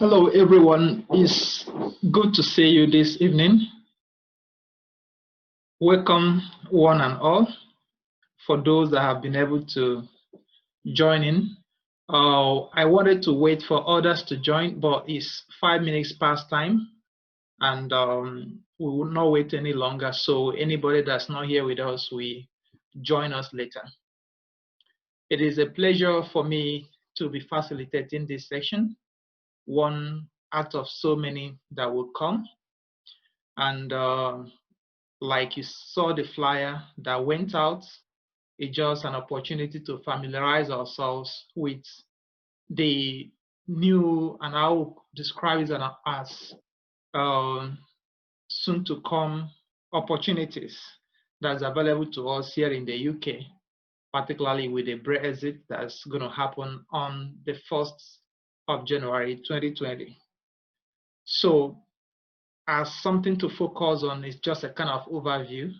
Hello, everyone. It's good to see you this evening. Welcome, one and all, for those that have been able to join in. I wanted to wait for others to join, but it's 5 minutes past time, and we will not wait any longer. So anybody that's not here with us, we join us later. It is a pleasure for me to be facilitating this section, one out of so many that will come. And like you saw the flyer that went out, it's just an opportunity to familiarize ourselves with the new, and I'll describe it as soon to come opportunities that's available to us here in the UK, particularly with the Brexit that's going to happen on the 1st of January 2020. So as something to focus on is just a kind of overview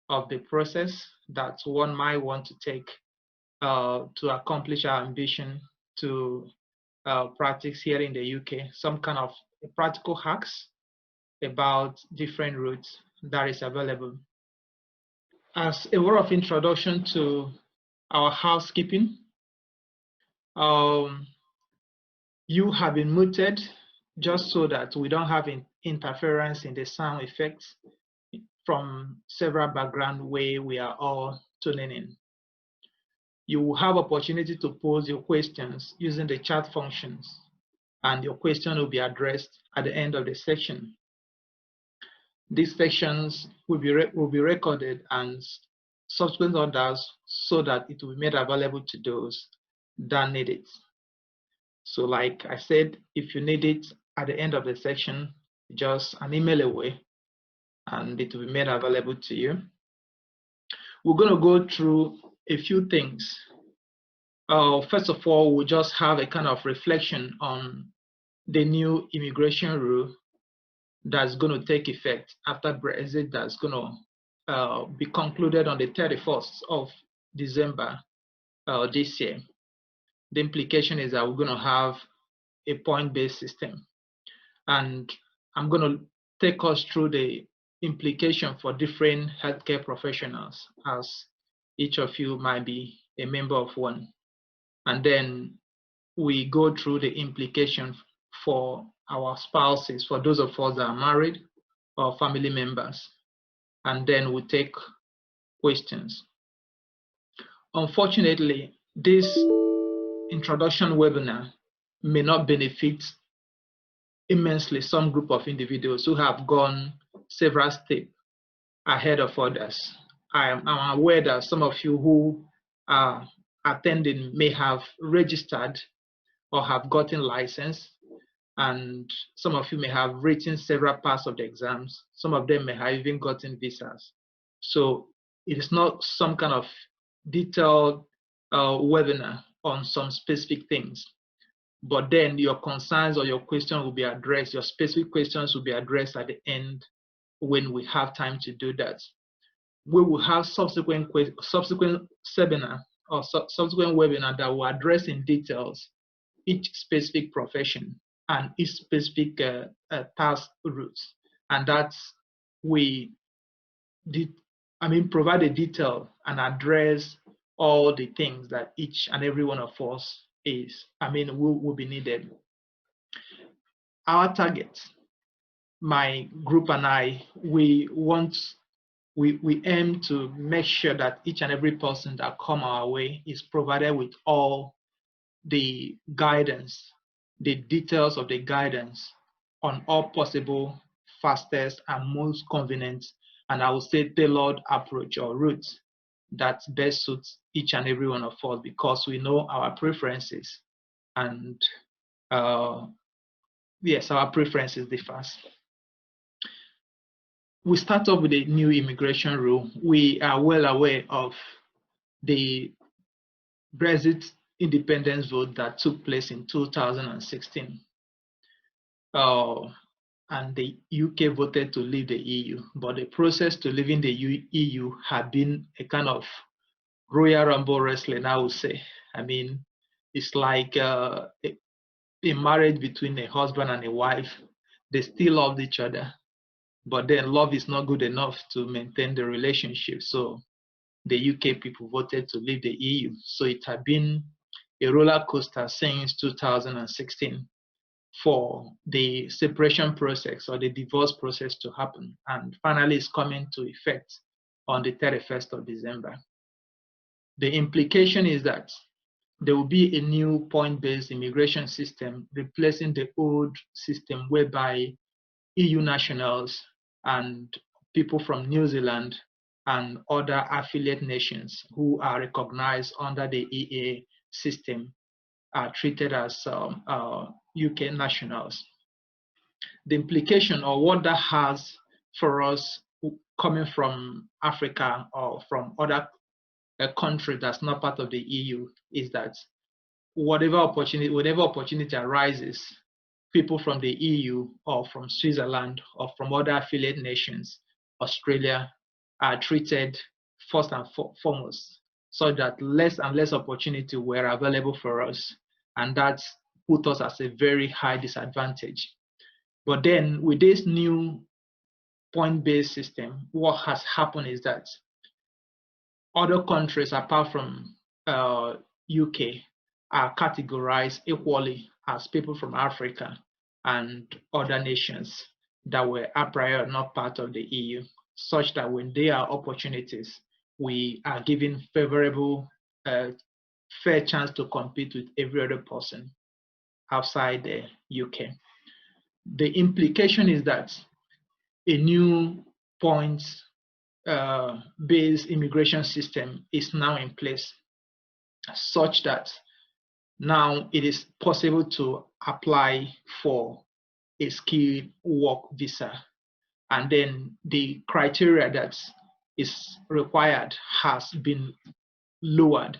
of the process that one might want to take to accomplish our ambition to practice here in the UK, some kind of practical hacks about different routes that is available. As a word of introduction to our housekeeping, you have been muted just so that we don't have interference in the sound effects from several background where we are all tuning in. You will have opportunity to pose your questions using the chat functions, and your question will be addressed at the end of the section. These sections will be recorded and subsequent others so that it will be made available to those that need it. So like I said, if you need it at the end of the section, just an email away and it will be made available to you. We're going to go through a few things. First of all, we'll just have a kind of reflection on the new immigration rule that's going to take effect after Brexit, that's going to be concluded on the 31st of December this year. The implication is that we're going to have a point-based system. And I'm going to take us through the implication for different healthcare professionals, as each of you might be a member of one. And then we go through the implication for our spouses, for those of us that are married or family members. And then we take questions. Unfortunately, this introduction webinar may not benefit immensely some group of individuals who have gone several steps ahead of others. I'm aware that some of you who are attending may have registered or have gotten licensed, and some of you may have written several parts of the exams. Some of them may have even gotten visas. So it is not some kind of detailed webinar on some specific things, but then your concerns or your question will be addressed, your specific questions will be addressed at the end when we have time to do that. We will have subsequent seminar or subsequent webinar that will address in details each specific profession and each specific task routes, and that's we did. Provide a detail and address all the things that each and every one of us will be needed. Our target, my group and I, we aim to make sure that each and every person that come our way is provided with all the guidance, the details of the guidance on all possible fastest and most convenient, and I would say tailored approach or route that best suits each and every one of us, because we know our preferences, and yes, our preferences differ. We start off with the new immigration rule. We are well aware of the Brexit independence vote that took place in 2016. And the UK voted to leave the EU, but the process to leaving the EU had been a kind of Royal Rumble wrestling, I would say. It's like a marriage between a husband and a wife. They still loved each other, but then love is not good enough to maintain the relationship. So the UK people voted to leave the EU. So it had been a roller coaster since 2016 for the separation process or the divorce process to happen. And finally, it's coming to effect on the 31st of December. The implication is that there will be a new point-based immigration system replacing the old system whereby EU nationals and people from New Zealand and other affiliate nations who are recognized under the EA system are treated as UK nationals. The implication or what that has for us coming from Africa or from other country that's not part of the EU is that whatever opportunity arises, people from the EU or from Switzerland or from other affiliate nations, Australia, are treated first and foremost, so that less and less opportunity were available for us, and that put us at a very high disadvantage. But then with this new point-based system, what has happened is that other countries apart from UK are categorized equally as people from Africa and other nations that were a priori not part of the EU, such that when there are opportunities, we are given favorable, fair chance to compete with every other person outside the UK. The implication is that a new points-based immigration system is now in place, such that now it is possible to apply for a skilled work visa, and then the criteria that is required has been lowered.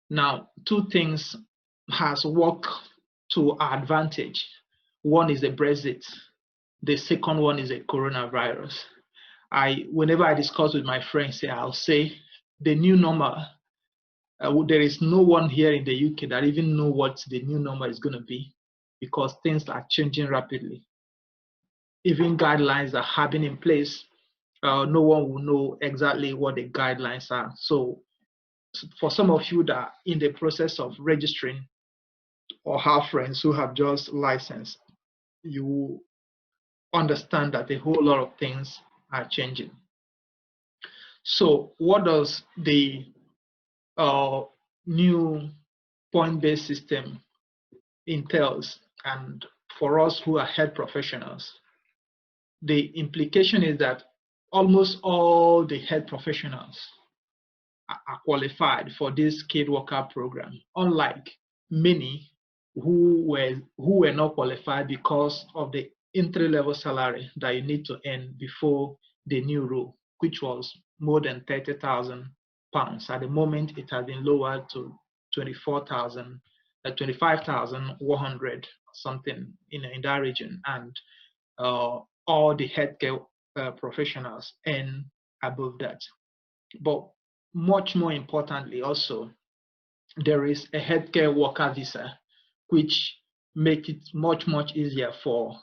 Now, two things has worked to our advantage. One is the Brexit. The second one is the coronavirus. Whenever I discuss with my friends, I'll say the new normal. There is no one here in the UK that even know what the new normal is going to be, because things are changing rapidly. Even guidelines are having in place. No one will know exactly what the guidelines are. So for some of you that are in the process of registering or have friends who have just licensed, you understand that a whole lot of things are changing. So what does the new point-based system entails? And for us who are health professionals, the implication is that almost all the health professionals are qualified for this skilled worker program, unlike many who were not qualified because of the entry-level salary that you need to earn before the new rule, which was more than £30,000. At the moment, it has been lowered to 25,100 something in that region, and all the healthcare professionals earn above that. But much more importantly, also, there is a healthcare worker visa, which makes it much easier for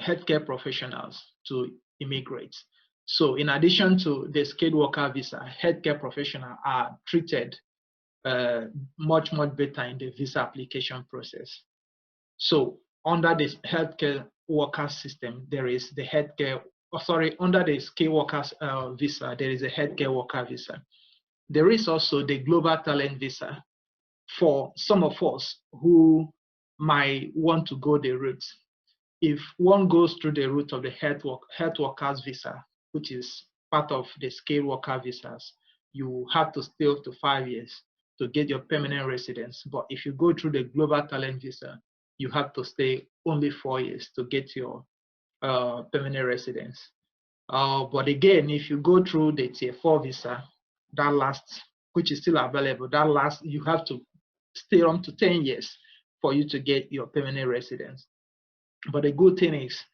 healthcare professionals to immigrate. So in addition to the skilled worker visa, healthcare professionals are treated much better in the visa application process. So under the healthcare worker system, there is the under the skilled workers visa, there is a healthcare worker visa. There is also the global talent visa for some of us who might want to go the route. If one goes through the route of the health workers visa, which is part of the skilled worker visas, you have to stay up to 5 years to get your permanent residence. But if you go through the global talent visa, you have to stay only 4 years to get your permanent residence. But again, if you go through the Tier 4 visa, that lasts, which is still available, you have to stay on to 10 years for you to get your permanent residence. But the good thing is,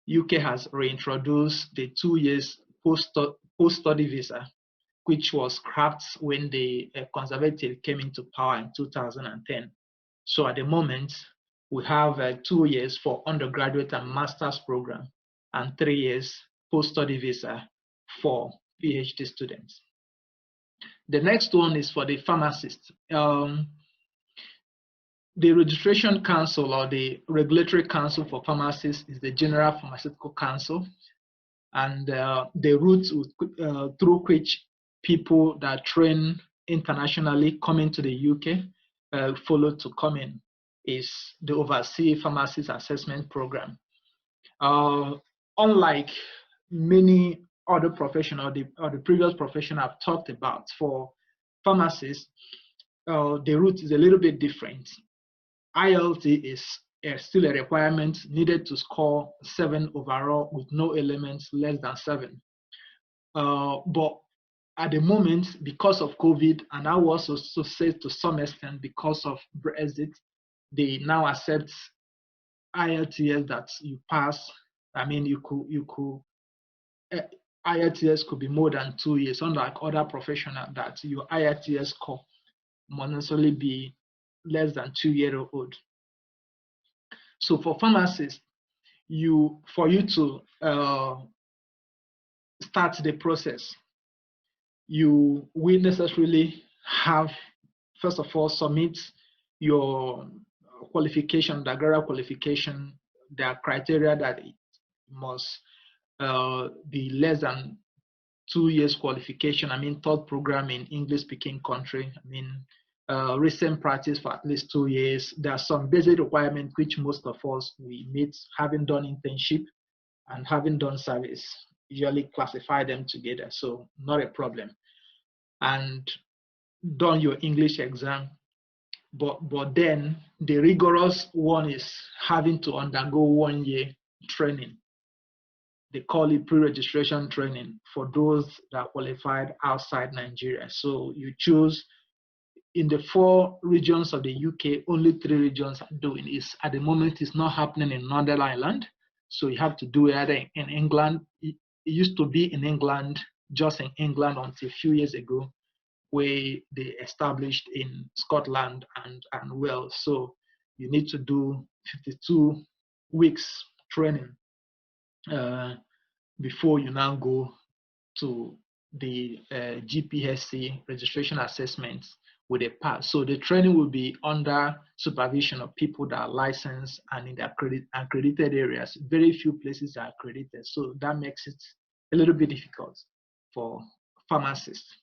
UK has reintroduced the 2 years post-study visa, which was scrapped when the Conservative came into power in 2010. So at the moment, we have 2 years for undergraduate and master's program, and 3 years post-study visa for PhD students. The next one is for the pharmacists. The registration council or the regulatory council for pharmacists is the General Pharmaceutical Council, and the route through which people that train internationally coming to the UK follow to come in is the Overseas Pharmacist Assessment Program. Unlike many other professionals or the previous profession I've talked about, for pharmacists, the route is a little bit different. IELTS is still a requirement, needed to score 7 overall with no elements less than 7. But at the moment, because of COVID, and I was also say to some extent because of Brexit, they now accept IELTS that you pass. I mean, IELTS could be more than 2 years, unlike other professionals that your IELTS score must necessarily be less than 2 years old. So for pharmacists, for you to start the process, you will necessarily have, first of all, submit your qualification, the graduate qualification. There are criteria that it must be less than 2 years qualification. I mean, third program in English-speaking country. I mean, recent practice for at least 2 years. There are some basic requirements which most of us we meet, having done internship and having done service. Usually classify them together, so not a problem. And done your English exam. But then the rigorous one is having to undergo 1 year training. They call it pre-registration training for those that qualified outside Nigeria. So you choose in the 4 regions of the UK, only 3 regions are doing it. At the moment, it's not happening in Northern Ireland. So you have to do it either in England. It used to be in England, just in England until a few years ago, where they established in Scotland and Wales. So you need to do 52 weeks training before you now go to the GPSC registration assessment with a pass. So the training will be under supervision of people that are licensed and in the accredited areas. Very few places are accredited, so that makes it a little bit difficult for pharmacists.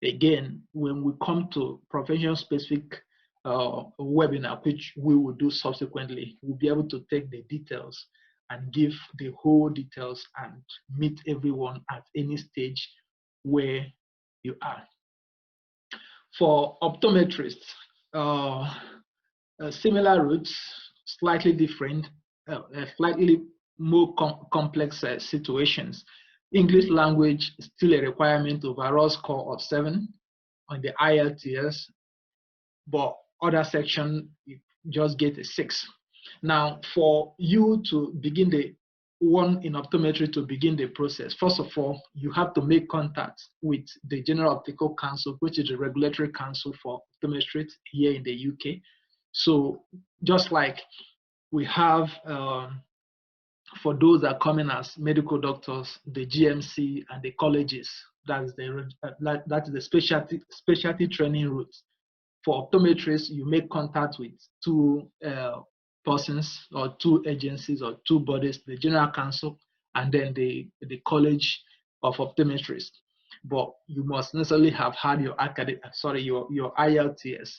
Again, when we come to profession-specific webinar, which we will do subsequently, we'll be able to take the details and give the whole details and meet everyone at any stage where you are. For optometrists, similar routes, slightly different, slightly more complex situations. English language is still a requirement, overall score of 7 on the IELTS, but other section, you just get a 6. Now, for you to begin the one in optometry to begin the process, first of all, you have to make contact with the General Optical Council, which is the regulatory council for optometrists here in the UK. So just like we have for those that are coming as medical doctors, the GMC and the colleges, that is the specialty training route. For optometrists, you make contact with 2 persons or 2 agencies or 2 bodies, the General Council and then the College of Optometrists. But you must necessarily have had your IELTS.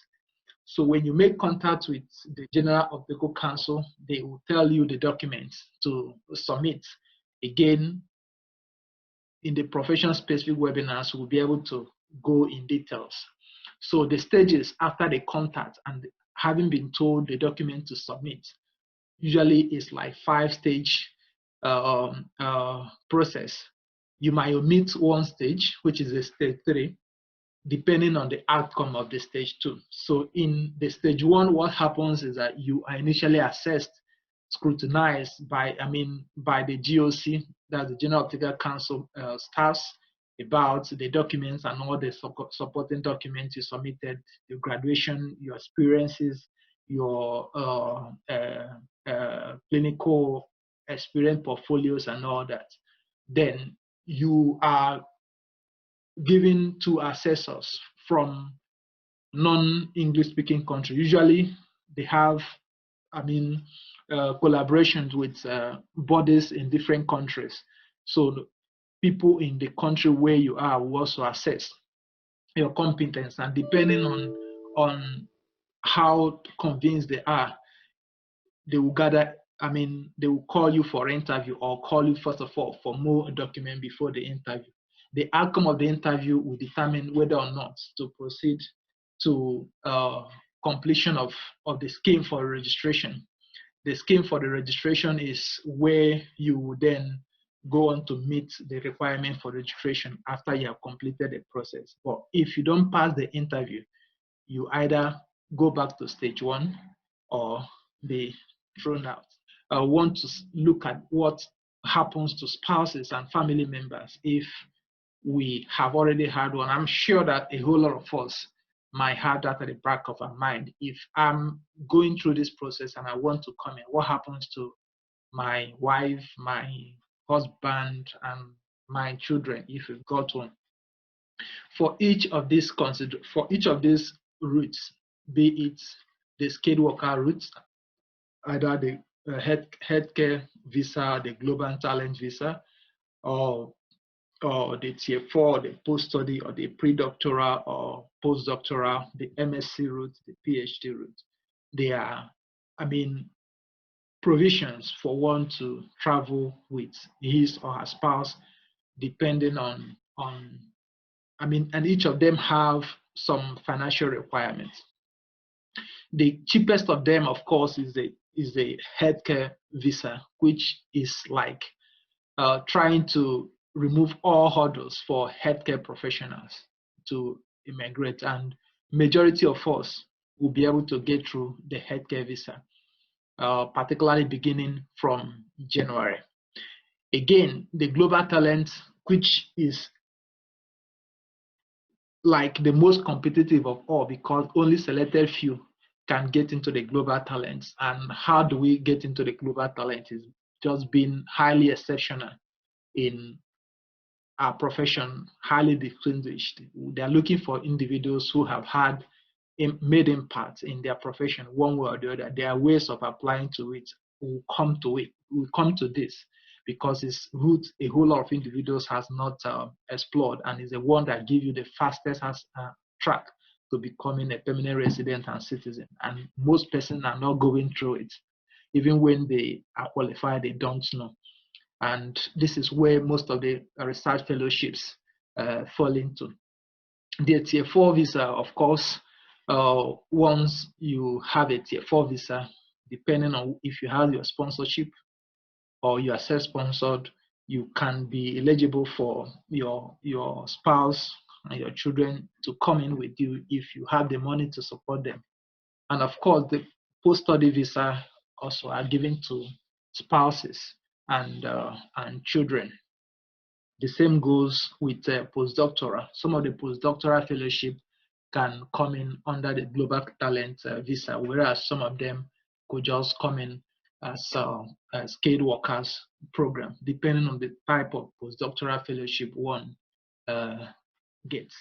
So when you make contact with the General Optical Council, they will tell you the documents to submit. Again, in the profession-specific webinars, we'll be able to go in details. So the stages after the contact and having been told the document to submit, usually is like 5-stage process. You might omit one stage, which is a stage 3, depending on the outcome of the stage 2. So in the stage 1, what happens is that you are initially assessed, scrutinized by the GOC, that's the General Optical Council staffs, about the documents and all the supporting documents you submitted, your graduation, your experiences, your clinical experience portfolios and all that, then you are given to assessors from non-English speaking countries. Usually they have, collaborations with bodies in different countries. So people in the country where you are will also assess your competence, and depending on how convinced they are, they will gather. They will call you for interview, or call you first of all for more document before the interview. The outcome of the interview will determine whether or not to proceed to completion of the scheme for registration. The scheme for the registration is where you will then go on to meet the requirement for registration after you have completed the process. But if you don't pass the interview, you either go back to stage one or be thrown out. I want to look at what happens to spouses and family members if we have already had one. I'm sure that a whole lot of us might have that at the back of our mind. If I'm going through this process and I want to come in, what happens to my wife, my husband, and my children if we've got one? For each of these routes, be it the skilled worker route, either the healthcare visa, the global talent visa, or the tier 4, the post-study, or the pre-doctoral or post-doctoral, the MSc route, the PhD route. They are, provisions for one to travel with his or her spouse, depending and each of them have some financial requirements. The cheapest of them, of course, is the healthcare visa, which is like trying to remove all hurdles for healthcare professionals to immigrate, and majority of us will be able to get through the healthcare visa, particularly beginning from January. Again, the global talent, which is like the most competitive of all, because only selected few can get into the global talents. And how do we get into the global talent is just being highly exceptional in our profession, highly distinguished. They're looking for individuals who have made impact in their profession one way or the other. There are ways of applying to it. We'll come to this because it's route a whole lot of individuals has not explored, and is the one that gives you the fastest track to becoming a permanent resident and citizen. And most persons are not going through it. Even when they are qualified, they don't know. And this is where most of the research fellowships fall into. The tier 4 visa, of course, once you have a tier 4 visa, depending on if you have your sponsorship or you are self-sponsored, you can be eligible for your spouse and your children to come in with you if you have the money to support them. And of course, the post-study visa also are given to spouses and children. The same goes with postdoctoral. Some of the postdoctoral fellowship can come in under the global talent visa, whereas some of them could just come in as skilled workers program, depending on the type of postdoctoral fellowship one gets.